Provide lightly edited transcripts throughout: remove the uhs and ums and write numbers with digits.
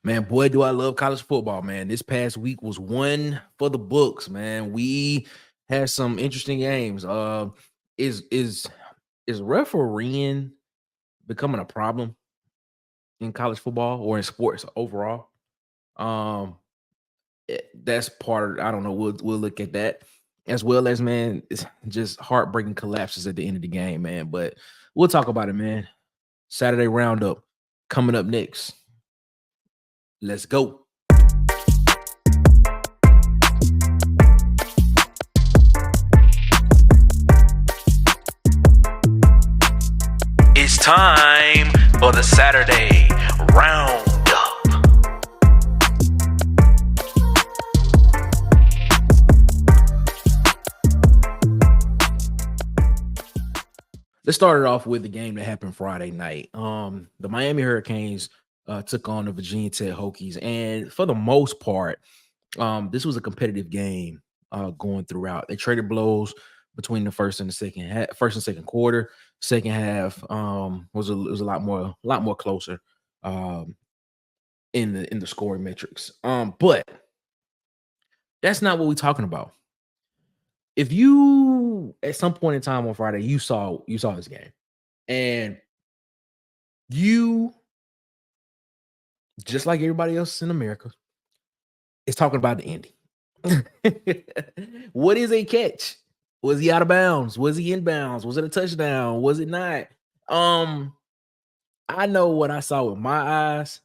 Man, boy, do I love college football, man. This past week was one for the books, man. We had some interesting games. Is is is refereeing becoming a problem in college football or in sports overall? Um, that's part of, I don't know. We'll look at that as well as, man, it's just heartbreaking collapses at the end of the game, man. But we'll talk about it, man. Saturday Roundup coming up next. Let's go. It's time for the Saturday Roundup. Let's start it off with the game that happened Friday night. The Miami Hurricanes took on the Virginia Tech Hokies, and for the most part, this was a competitive game going throughout. They traded blows between the first and second quarter. Second half was a lot more closer in the scoring metrics. But that's not what we're talking about. If you at some point in time on Friday you saw this game and you, just like everybody else in America, is talking about the ending. What is a catch? Was he out of bounds? Was he in bounds? Was it a touchdown? Was it not? I know what I saw with my eyes.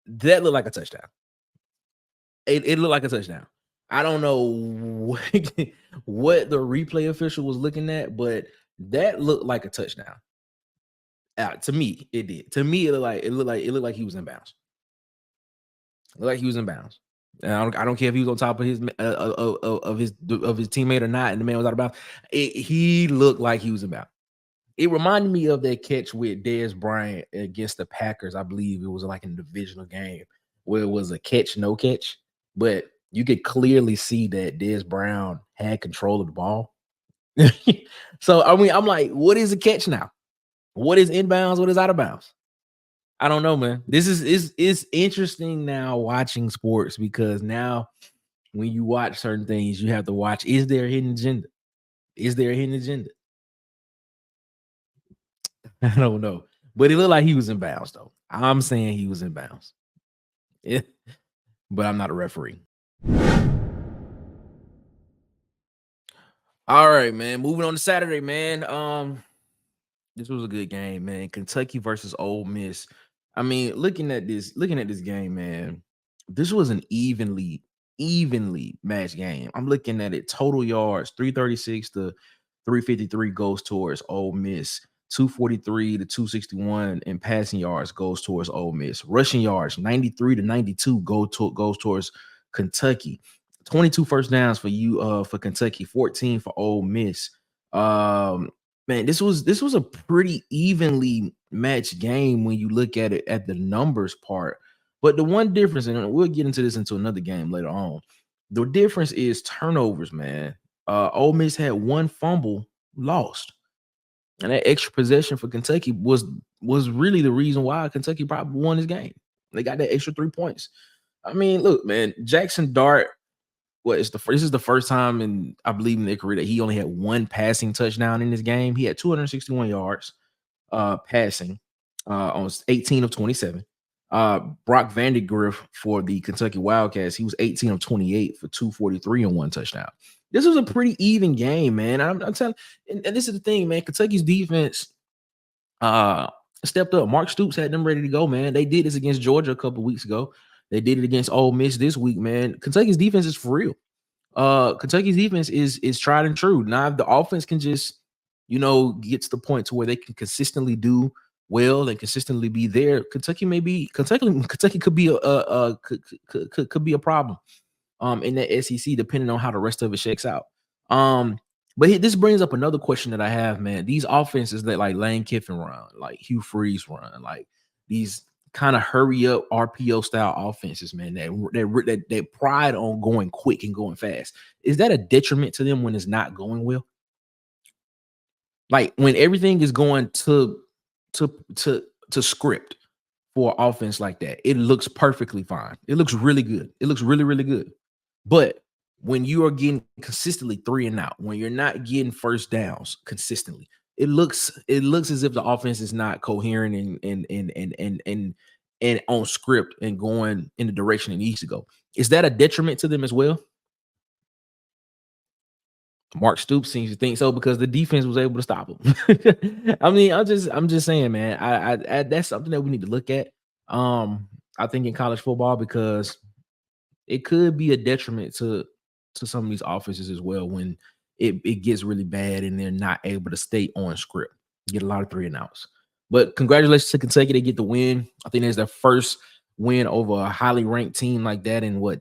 That looked like a touchdown. It looked like a touchdown. I don't know what the replay official was looking at, but that looked like a touchdown. To me, it did. To me, it looked like he was in bounds. It looked like he was in bounds. And I don't care if he was on top of his teammate or not, and the man was out of bounds. He looked like he was in bounds. It reminded me of that catch with Dez Bryant against the Packers. I believe it was like in a divisional game where it was a catch, no catch, but you could clearly see that Dez Brown had control of the ball. So, I mean, I'm like, what is a catch now? What is inbounds? What is out of bounds? I don't know, man. This is interesting now watching sports, because now when you watch certain things, you have to watch, is there a hidden agenda? Is there a hidden agenda? I don't know. But it looked like he was in bounds, though. I'm saying he was in bounds. Yeah. But I'm not a referee. All right, man. Moving on to Saturday, man. This was a good game, man. Kentucky versus Ole Miss. I mean, looking at this game, man, this was an evenly matched game. I'm looking at it. Total yards, 336 to 353 goes towards Ole Miss. 243 to 261 in passing yards goes towards Ole Miss. Rushing yards, 93 to 92 goes towards Kentucky. 22 first downs for Kentucky, 14 for Ole Miss. Man, this was a pretty evenly matched game when you look at it at the numbers part. But the one difference, and we'll get into this into another game later on, the difference is turnovers, man. Ole Miss had one fumble lost, and that extra possession for Kentucky was really the reason why Kentucky probably won this game. They got that extra 3 points. I mean, look, man, Jackson Dart. This is the first time in, I believe, in their career that he only had one passing touchdown in this game. He had 261 yards passing on 18 of 27. Brock Vandegrift for the Kentucky Wildcats, he was 18 of 28 for 243 and one touchdown. This was a pretty even game, man. I'm telling, and this is the thing, man. Kentucky's defense stepped up. Mark Stoops had them ready to go, man. They did this against Georgia a couple weeks ago. They did it against Ole Miss this week, man. Kentucky's defense is for real. Kentucky's defense is tried and true. Now, if the offense can just, get to the point to where they can consistently do well and consistently be there, Kentucky could be could be a problem in that SEC, depending on how the rest of it shakes out. But this brings up another question that I have, man. These offenses that like Lane Kiffin run, like Hugh Freeze run, like these kind of hurry up RPO style offenses, man, that pride on going quick and going fast. Is that a detriment to them when it's not going well? Like when everything is going to script for an offense like that. It looks perfectly fine. It looks really good. It looks really, really good. But when you are getting consistently three and out, when you're not getting first downs consistently, it looks as if the offense is not coherent and on script and going in the direction it needs to go. Is that a detriment to them as well? Mark Stoops seems to think so because the defense was able to stop him. I mean, I'm just saying, man. I that's something that we need to look at. Um, I think in college football because it could be a detriment to some of these offenses as well when it gets really bad and they're not able to stay on script. Get a lot of three and outs. But congratulations to Kentucky. They get the win. I think that's their first win over a highly ranked team like that in what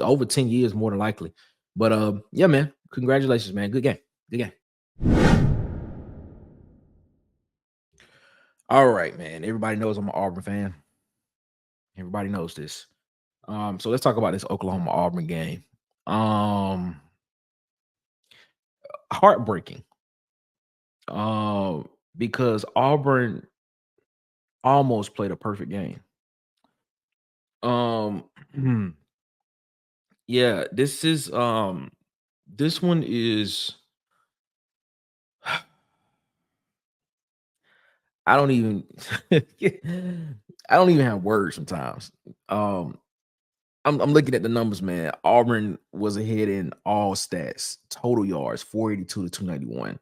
over 10 years more than likely. But yeah, man. Congratulations, man. Good game. Good game. All right, man. Everybody knows I'm an Auburn fan. Everybody knows this. So let's talk about this Oklahoma Auburn game. Um, Heartbreaking. Because Auburn almost played a perfect game. Um, yeah, this one is I don't even I don't even have words sometimes. Um, I'm looking at the numbers, man. Auburn was ahead in all stats, total yards, 482 to 291,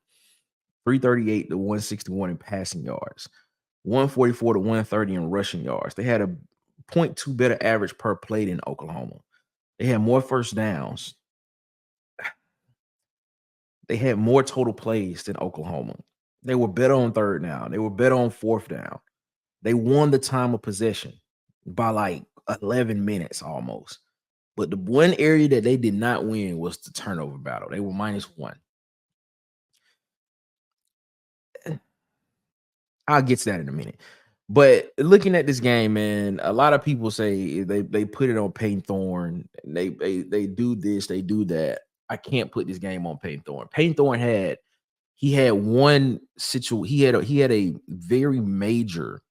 338 to 161 in passing yards, 144 to 130 in rushing yards. They had a point 0.2 better average per play than Oklahoma. They had more first downs. They had more total plays than Oklahoma. They were better on third down. They were better on fourth down. They won the time of possession by like 11 minutes almost. But the one area that they did not win was the turnover battle. They were -1. I'll get to that in a minute. But looking at this game, man, a lot of people say they put it on Payne Thorne. They do this, they do that. I can't put this game on Payne Thorne. Payne Thorne had one situation. He had a very major.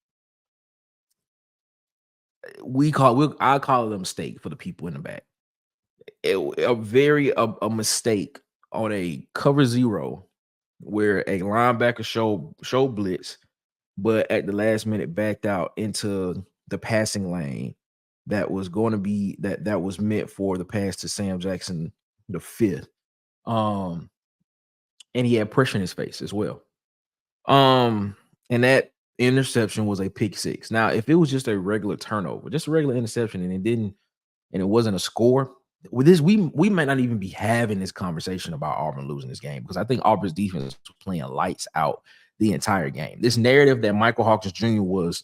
I call it a mistake for the people in the back. A mistake on a cover zero where a linebacker show blitz, but at the last minute backed out into the passing lane that was going to be that was meant for the pass to Sam Jackson the fifth. Um, and he had pressure in his face as well. And that interception was a pick six. Now, if it was just a regular turnover, just a regular interception, and it wasn't a score, with this, we might not even be having this conversation about Auburn losing this game because I think Auburn's defense was playing lights out the entire game. This narrative that Michael Hawkins Jr. was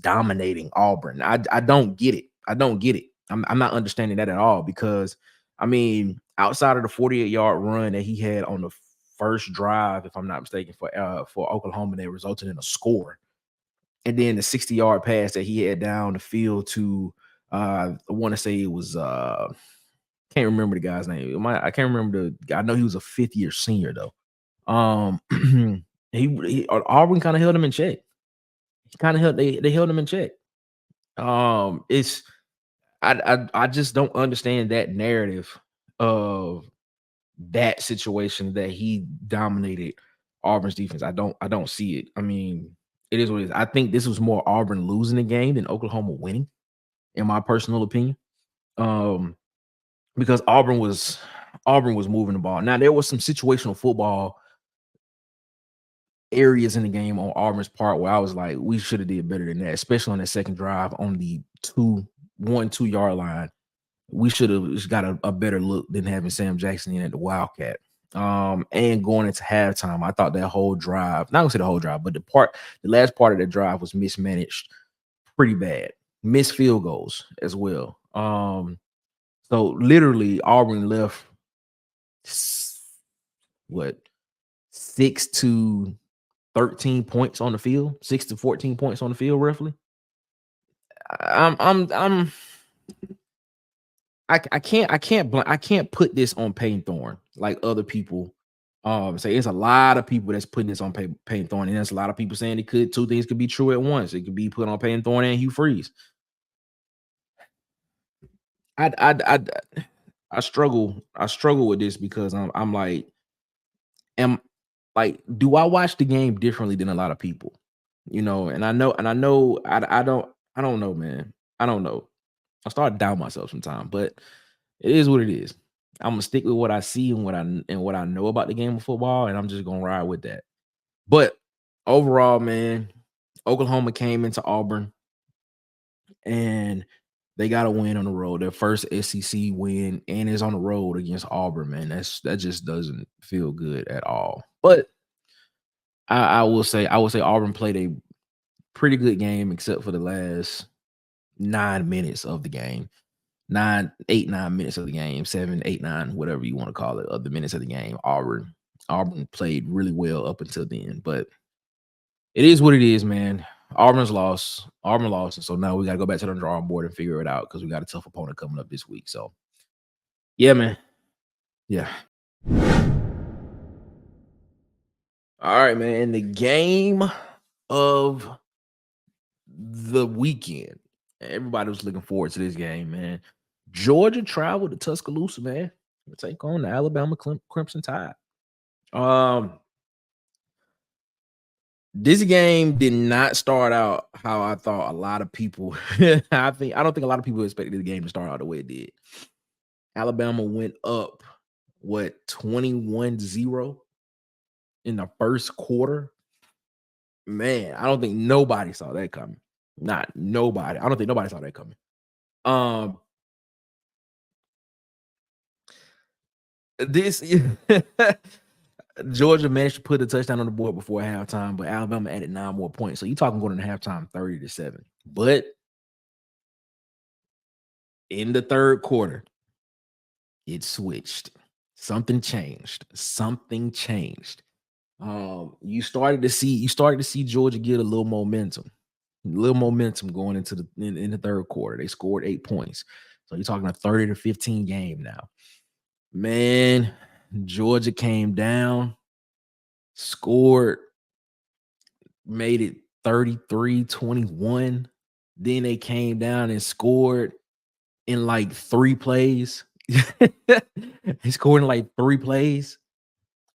dominating Auburn. I don't get it. I don't get it. I'm not understanding that at all because I mean, outside of the 48-yard run that he had on the first drive, if I'm not mistaken, for Oklahoma, that resulted in a score, and then the 60-yard pass that he had down the field to I want to say it was can't remember the guy's name. I can't remember I know he was a fifth year senior though. Auburn kind of held him in check. He kind of held they held him in check. It's I just don't understand that narrative of that situation that he dominated Auburn's defense. I don't see it. I mean, it is what it is. I think this was more Auburn losing the game than Oklahoma winning, in my personal opinion. Um, because Auburn was moving the ball. Now there was some situational football areas in the game on Auburn's part where I was like, we should have did better than that, especially on that second drive on the 2 yard line. We should have got a better look than having Sam Jackson in at the Wildcat. And going into halftime, I thought that whole drive, not gonna say the whole drive, but the last part of the drive was mismanaged pretty bad. Missed field goals as well. So literally Auburn left what 6 to 13 points on the field, 6 to 14 points on the field, roughly. I'm I can't put this on Payne Thorne like other people Say it's a lot of people that's putting this on Payton Thorne, and there's a lot of people saying it could two things could be true at once. It could be put on Payton Thorne and Hugh Freeze. I I struggle with this because I'm like, am like, do I watch the game differently than a lot of people? I don't know, man. I don't know. I start to doubt myself sometimes, but it is what it is. I'm gonna stick with what I see and what I know about the game of football, and I'm just gonna ride with that. But overall, man, Oklahoma came into Auburn and they got a win on the road. Their first SEC win, and is on the road against Auburn, man. That just doesn't feel good at all. But I will say Auburn played a pretty good game, except for the last 9 minutes of the game. 9 minutes of the game, 7, 8, 9, whatever you want to call it, of the minutes of the game. Auburn played really well up until then, but it is what it is, man. Auburn's lost. Auburn lost, and so now we got to go back to the drawing board and figure it out because we got a tough opponent coming up this week. So, yeah, man. Yeah. All right, man. In the game of the weekend, everybody was looking forward to this game, man. Georgia traveled to Tuscaloosa, man, to take on the Alabama Crimson Tide. Um, this game did not start out how I thought a lot of people. I don't think a lot of people expected the game to start out the way it did. Alabama went up, what, 21-0 in the first quarter. Man, I don't think nobody saw that coming. Not nobody. I don't think nobody saw that coming. Um, this Georgia managed to put a touchdown on the board before halftime, but Alabama added 9 more points. So you talking going into halftime 30-7. But in the third quarter, it switched. Something changed. Something changed. You started to see Georgia get a little momentum. A little momentum going into in the third quarter. They scored 8 points. So you're talking a 30-15 game now. Man, Georgia came down, scored, made it 33-21. Then they came down and scored in like 3 plays. He scored in like 3 plays.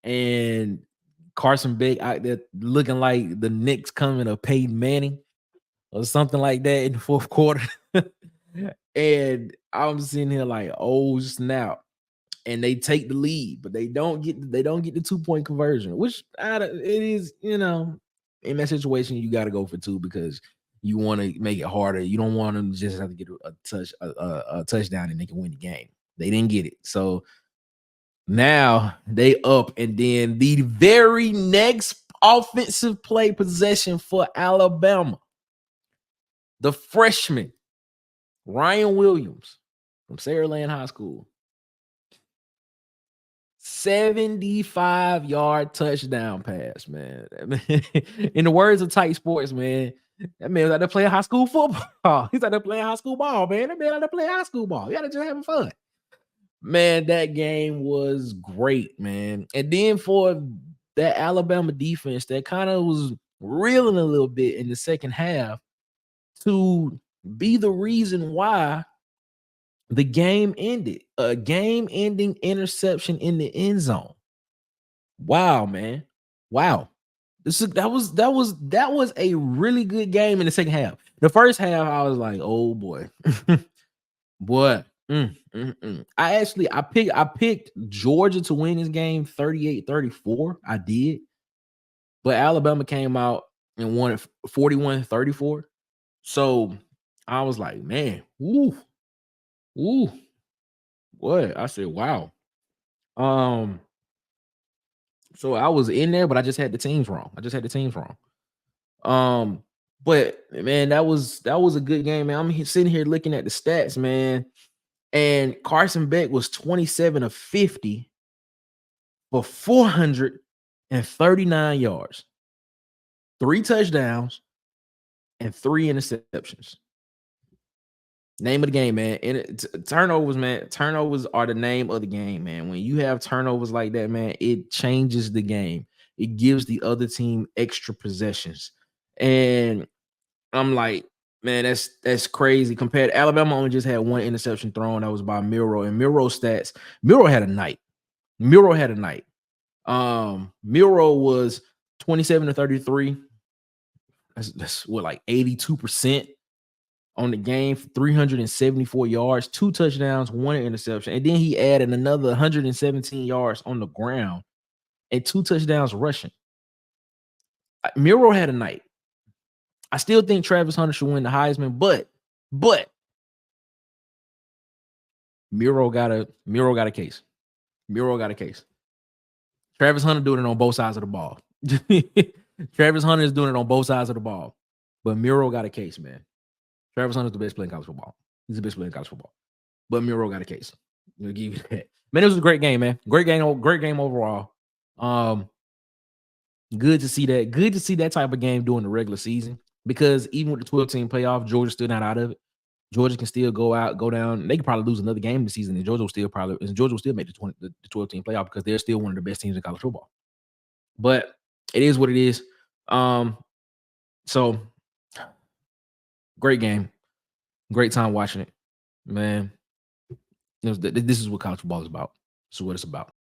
And Carson Beck out there looking like the Knicks coming of Peyton Manning or something like that in the fourth quarter. And I'm sitting here like, oh snap. And they take the lead, but they don't get the 2-point conversion, which it is, in that situation, you got to go for 2 because you want to make it harder. You don't want them to just have to get a touchdown and they can win the game. They didn't get it. So now they up, and then the very next offensive play possession for Alabama, the freshman Ryan Williams from Saraland High School, 75-yard touchdown pass, man. In the words of Tight Sports, man, that man was out there playing high school football. He's out there playing high school ball, man. That man out there playing high school ball. You gotta just having fun. Man, that game was great, man. And then for that Alabama defense that kind of was reeling a little bit in the second half to be the reason why the game ended. A game-ending interception in the end zone. Wow, man. Wow. That was a really good game in the second half. The first half, I was like, oh boy. Boy. I picked Georgia to win this game 38-34. I did. But Alabama came out and won it 41-34. So I was like, man, woo, what? I said, wow. So I was in there, but I just had the teams wrong. But man, that was a good game, man. Sitting here looking at the stats, man. And Carson Beck was 27 of 50 for 439 yards, 3 touchdowns, and 3 interceptions. Name of the game, man. And turnovers, man. Turnovers are the name of the game, man. When you have turnovers like that, man, it changes the game. It gives the other team extra possessions. And I'm like, man, that's crazy. Compared to Alabama, only just had one interception thrown. That was by Miro. And Miro stats, Miro had a night. Miro had a night. Miro was 27 to 33. That's what, like 82% on the game, 374 yards, 2 touchdowns, 1 interception. And then he added another 117 yards on the ground and 2 touchdowns rushing. Miro had a night. I still think Travis Hunter should win the Heisman, but Miro got a case. Miro got a case. Travis Hunter doing it on both sides of the ball. Travis Hunter is doing it on both sides of the ball. But Miro got a case, man. Travis Hunter's the best player in college football. He's the best player in college football. But Miro got a case. I'll give you that. Man, it was a great game, man. Great game overall. Good to see that. Good to see that type of game during the regular season. Because even with the 12-team playoff, Georgia's still not out of it. Georgia can still go down. They could probably lose another game this season, and Georgia will still make the 12-team playoff because they're still one of the best teams in college football. But it is what it is. So great game, great time watching it, man. This is what college football is about. This is what it's about.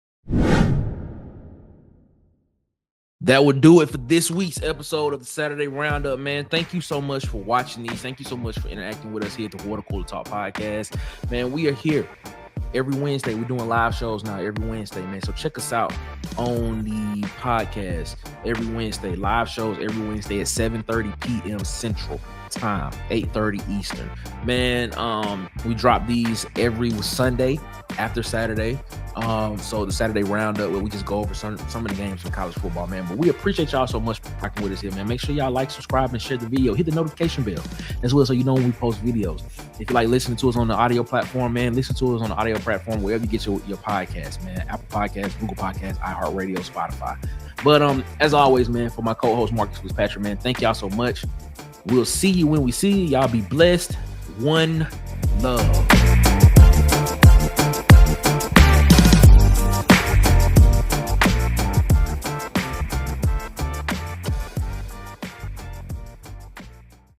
That would do it for this week's episode of the Saturday Roundup, man. Thank you so much for watching these. Thank you so much for interacting with us here at the Water Cooler Talk Podcast. Man, we are here every Wednesday. We're doing live shows now every Wednesday, man. So check us out on the podcast every Wednesday. Live shows every Wednesday at 7:30 p.m. Central Time, 8:30 Eastern. Man, we drop these every Sunday after Saturday. So the Saturday Roundup, where we just go over some of the games from college football, man. But we appreciate y'all so much for rocking with us here, man. Make sure y'all like, subscribe, and share the video. Hit the notification bell as well so you know when we post videos. If you like listening to us on the audio platform, man, listen to us on the audio platform wherever you get your podcast, man. Apple Podcasts, Google Podcasts, iHeartRadio, Spotify. But as always, man, for my co-host Marcus Fitzpatrick, man, thank y'all so much. We'll see you when we see you. Y'all be blessed. One love.